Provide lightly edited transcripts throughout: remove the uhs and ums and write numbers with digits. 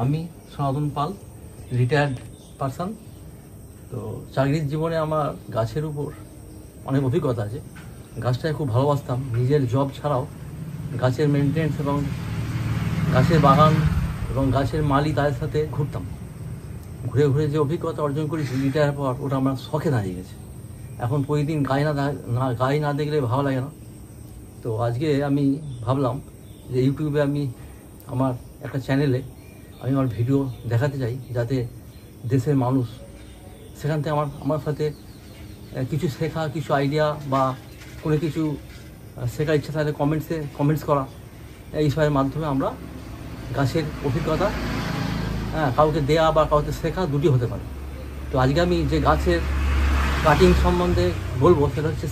আমি সনাতন পাল, retired person. তো চাকরির জীবনে আমার গাছের উপর অনেক অভিজ্ঞতা আছে। গাছটাকে খুব ভালোবাসতাম। নিজের জব ছাড়াও গাছের মেনটেন্স এবং গাছের বাগান এবং গাছের মালি তাদের সাথে ঘুরতাম। ঘুরে ঘুরে যে অভিজ্ঞতা অর্জন করেছি রিটায়ার পর, ওটা আমার শখে দাঁড়িয়ে গেছে। এখন প্রতিদিন গাছ না দেখলে ভালো লাগে না। তো আজকে আমি ভাবলাম যে ইউটিউবে আমি আমার একটা চ্যানেলে আমি আমার ভিডিও দেখাতে চাই, যাতে দেশের মানুষ সেখান থেকে আমার সাথে কিছু শেখা, কিছু আইডিয়া বা কোনো কিছু শেখার ইচ্ছা থাকলে কমেন্টস করা, এইসবের মাধ্যমে আমরা গাছের অভিজ্ঞতা কাউকে দেয়া বা কাউকে শেখা দুটি হতে পারে। তো আজকে আমি যে গাছের কাটিং সম্বন্ধে বলবো সেটা হচ্ছে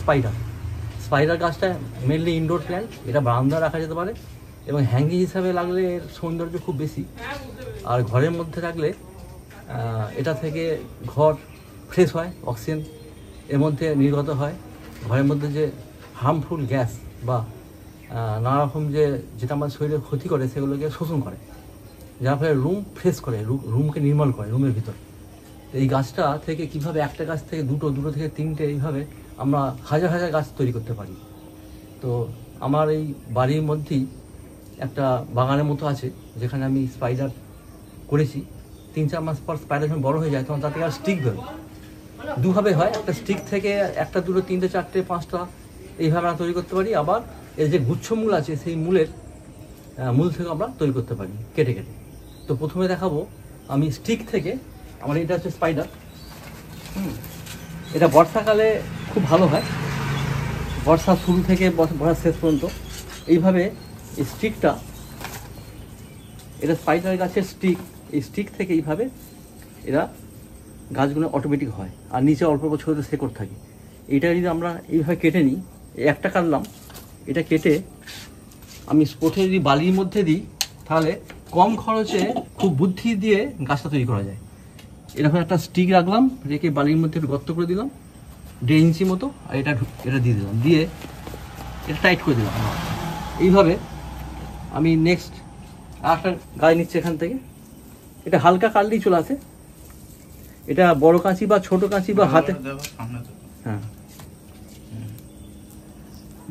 স্পাইডার গাছটা মেনলি ইনডোর প্ল্যান্ট। এটা বারান্দা রাখা যেতে পারে এবং হ্যাঙ্গিং হিসাবে লাগলে এর সৌন্দর্য খুব বেশি। আর ঘরের মধ্যে রাখলে এটা থেকে ঘর ফ্রেশ হয়, অক্সিজেন এর মধ্যে নির্গত হয়। ঘরের মধ্যে যে হার্মফুল গ্যাস বা নানা রকম যেটা আমার শরীরে ক্ষতি করে সেগুলোকে শোষণ করে, যার ফলে রুম ফ্রেশ করে, রুমকে নির্মল করে রুমের ভিতর। এই গাছটা থেকে কিভাবে একটা গাছ থেকে দুটো থেকে তিনটে, এইভাবে আমরা হাজার হাজার গাছ তৈরি করতে পারি। তো আমার এই বাড়ির মধ্যেই একটা বাগানের মতো আছে, যেখানে আমি স্পাইডার করেছি। 3-4 মাস পর স্পাইডার যখন বড়ো হয়ে যায় তখন তার থেকে আর স্টিক বেরোয়। দুভাবে হয়, একটা স্টিক থেকে 1, 2, 3, 4, 5টা এইভাবে আমরা তৈরি করতে পারি। আবার এর যে গুচ্ছমূল আছে সেই মূল থেকে আমরা তৈরি করতে পারি কেটে। তো প্রথমে দেখাবো আমি স্টিক থেকে। আমার এটা হচ্ছে স্পাইডার। এটা বর্ষাকালে খুব ভালো হয়, বর্ষার শুরু থেকে বর্ষার শেষ পর্যন্ত। এইভাবে এই স্টিকটা, এটা স্পাইডার গাছের স্টিক, এই স্টিক থেকে এইভাবে এরা গাছগুলো অটোমেটিক হয়। আর নিচে অল্প অল্প ছোটো শেকড় থাকে। এটা যদি আমরা এইভাবে কেটে নিই, একটা কাটলাম, এটা কেটে আমি স্পটে যদি বালির মধ্যে দিই, তাহলে কম খরচে খুব বুদ্ধি দিয়ে গাছটা তৈরি করা যায়। এরকম একটা স্টিক রাখলাম, রেখে বালির মধ্যে একটু গর্ত করে দিলাম 1.5 ইঞ্চি মতো, আর এটা দিয়ে দিলাম, দিয়ে এটা টাইট করে দিলাম। এইভাবে আমি নেক্সট একটা গাছ নিচ্ছি এখান থেকে। এটা হালকা কাটলেই চলে আসে। এটা বড় কাঁচি বা ছোট কাঁচি বা হাতে, হ্যাঁ,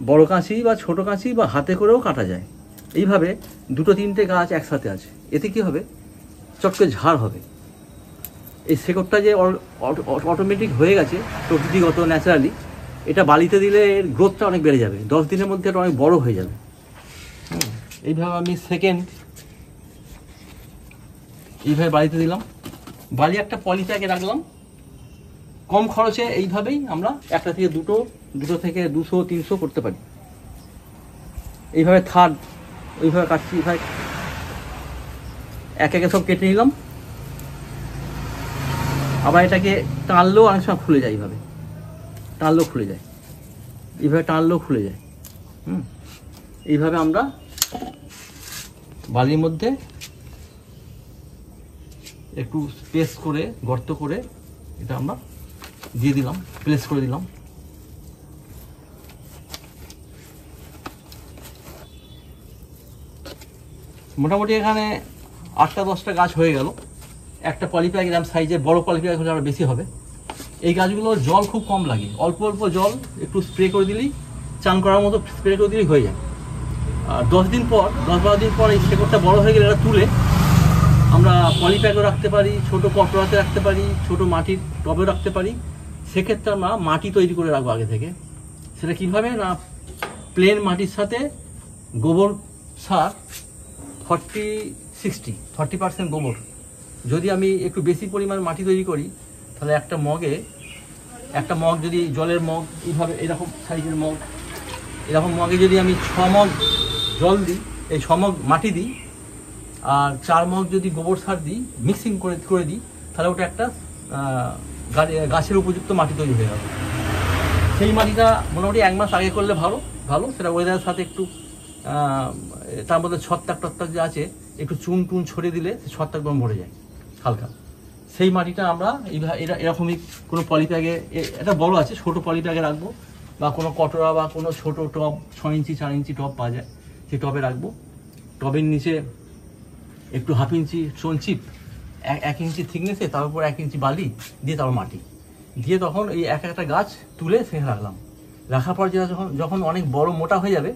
বড় কাঁচি বা ছোট কাঁচি বা হাতে করেও কাটা যায়। এইভাবে 2-3টে গাছ একসাথে আছে। এতে কি হবে, চট করে ঝাড় হবে। এই শেকড়টা যে অটোমেটিক হয়ে গেছে প্রকৃতিগত, ন্যাচারালি, এটা বালিতে দিলে এর গ্রোথটা অনেক বেড়ে যাবে। 10 দিনের মধ্যে এটা অনেক বড় হয়ে যাবে। এইভাবে আমি এইভাবে বালিতে দিলাম। বালি একটা পলিব্যাগে রাখলাম। কম খরচে এইভাবেই আমরা 1 থেকে 2 থেকে 200-300 করতে পারি। এইভাবে থার্ড ওইভাবে কাটছি, এইভাবে একে সব কেটে নিলাম। আবার এটাকে টানলেও অনেক সময় খুলে যায়, এইভাবে টানলেও খুলে যায়, এইভাবে টানলেও খুলে যায়। এইভাবে আমরা বালির মধ্যে একটু স্পেস করে, গর্ত করে, এটা আমরা দিয়ে দিলাম, প্লেস করে দিলাম। মোটামুটি এখানে 8-10টা গাছ হয়ে গেল। একটা পলিব্যাগ এরকম সাইজের বড় পলিব্যাগ হলে আরও বেশি হবে। এই গাছগুলোর জল খুব কম লাগে, অল্প অল্প জল একটু স্প্রে করে দিলেই, চান করার মতো স্প্রে করে দিলেই হয়ে যায়। আর 10-12 দিন পর এই শেকড়টা বড় হয়ে গেলে এটা তুলে আমরা পলিব্যাগও রাখতে পারি, ছোটো কটরাতে রাখতে পারি, ছোটো মাটির টবেও রাখতে পারি। সেক্ষেত্রে আমরা মাটি তৈরি করে রাখবো আগে থেকে। সেটা কীভাবে না, প্লেন মাটির সাথে গোবর সার 40-60 গোবর। যদি আমি একটু বেশি পরিমাণ মাটি তৈরি করি, তাহলে একটা মগ যদি জলের মগ, এইভাবে এরকম সাইজের মগ, এরকম মগে যদি আমি 6 মগ জল দিই, এই 6 মগ মাটি দিই, আর 4 মগ যদি গোবর সার দিই, মিক্সিং করে দিই, তাহলে ওটা একটা গাছের উপযুক্ত মাটি তৈরি হয়ে যাবে। সেই মাটিটা মোটামুটি 1 মাস আগে করলে ভালো। সেটা ওয়েদারের সাথে একটু তার মধ্যে ছত্রাক যে আছে, একটু চুন ছড়িয়ে দিলে ছত্রাক ভরে যায় হালকা। সেই মাটিটা আমরা এরকমই কোনো পলিব্যাগে, এটা বড় আছে, ছোটো পলিব্যাগে রাখবো, বা কোনো কটরা বা কোনো ছোটো টব, 6 ইঞ্চি 4 ইঞ্চি টব পাওয়া যায়, সেই টবে রাখবো। টবের নিচে একটু 1/2 ইঞ্চি স্টোন চিপ, 1 ইঞ্চি থিকনেসে, তার উপর 1 ইঞ্চি বালি দিয়ে তারপর মাটি দিয়ে তখন এই একটা গাছ তুলে সেখানে রাখলাম। রাখার পর যেটা যখন অনেক বড় মোটা হয়ে যাবে,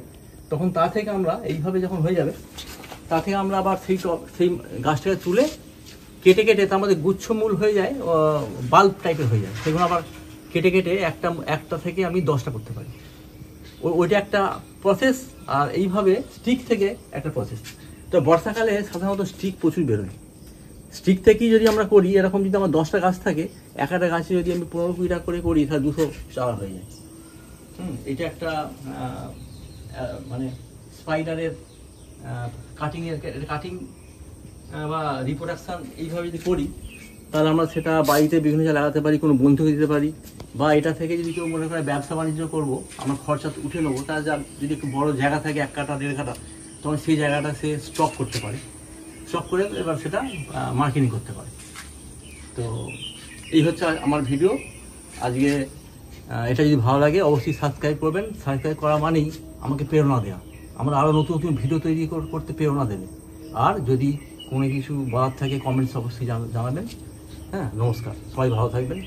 তখন তা থেকে আমরা এইভাবে যখন হয়ে যাবে, তা থেকে আমরা আবার সেই গাছটাকে তুলে কেটে কেটে তার মধ্যে গুচ্ছমূল হয়ে যায়, বাল্ব টাইপের হয়ে যায়, সেগুলো আবার কেটে কেটে একটা থেকে আমি 10টা করতে পারি। ওইটা একটা প্রসেস। আর এইভাবে স্টিক থেকে একটা প্রসেস। তো বর্ষাকালে সাধারণত স্টিক প্রচুর বেরোয়। স্টিক থেকেই যদি আমরা করি, এরকম যদি আমার 10টা গাছ থাকে, একটা গাছে যদি আমি 15-20 টাকা করে করি, তাহলে 200 চারা হয়ে যায়। এটা একটা মানে স্পাইডারের কাটিং বা রিপ্রোডাকশান এইভাবে যদি করি, তাহলে আমরা সেটা বাড়িতে বিভিন্ন জায়গায় লাগাতে পারি, কোনো বন্ধুকে দিতে পারি, বা এটা থেকে যদি কেউ মনে করে ব্যবসা বাণিজ্য করবো, আমার খরচা উঠে নেবো, তার যদি একটু বড় জায়গা থাকে, 1 কাঠা 1.5 কাঠা, তখন সেই জায়গাটা সে স্টক করতে পারে, স্টক করে এবার সেটা মার্কেটিং করতে পারে। তো এই হচ্ছে আমার ভিডিও আজকে। এটা যদি ভালো লাগে অবশ্যই সাবস্ক্রাইব করবেন। সাবস্ক্রাইব করা মানেই আমাকে প্রেরণা দেওয়া, আমরা আরও নতুন নতুন ভিডিও তৈরি করতে প্রেরণা দেবে। আর যদি কোনো কিছু বলার থাকে কমেন্টস অবশ্যই জানাবেন। হ্যাঁ, নমস্কার, সবাই ভালো থাকবেন।